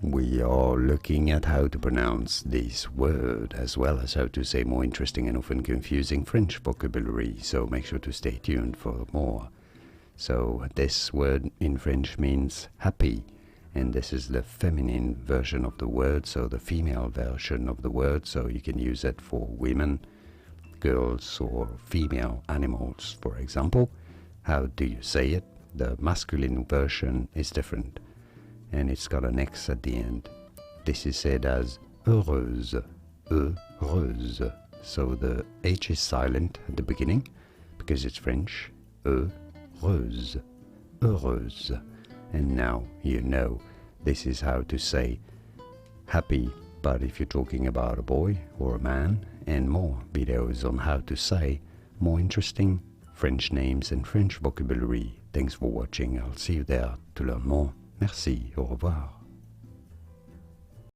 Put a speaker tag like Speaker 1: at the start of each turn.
Speaker 1: We are looking at how to pronounce this word as well as how to say more interesting and often confusing French vocabulary, so make sure to stay tuned for more. So this word in French means happy, and this is the feminine version of the word, so the female version of the word, so you can use it for women, girls or female animals, for example. How do you say it? The masculine version is different, and it's got an X at the end. This is said as heureuse, heureuse. So the H is silent at the beginning because it's French. Heureuse, heureuse. And now you know this is how to say happy, but if you're talking about a boy or a man, and more videos on how to say more interesting French names and French vocabulary. Thanks for watching. I'll see you there to learn more. Merci, au revoir.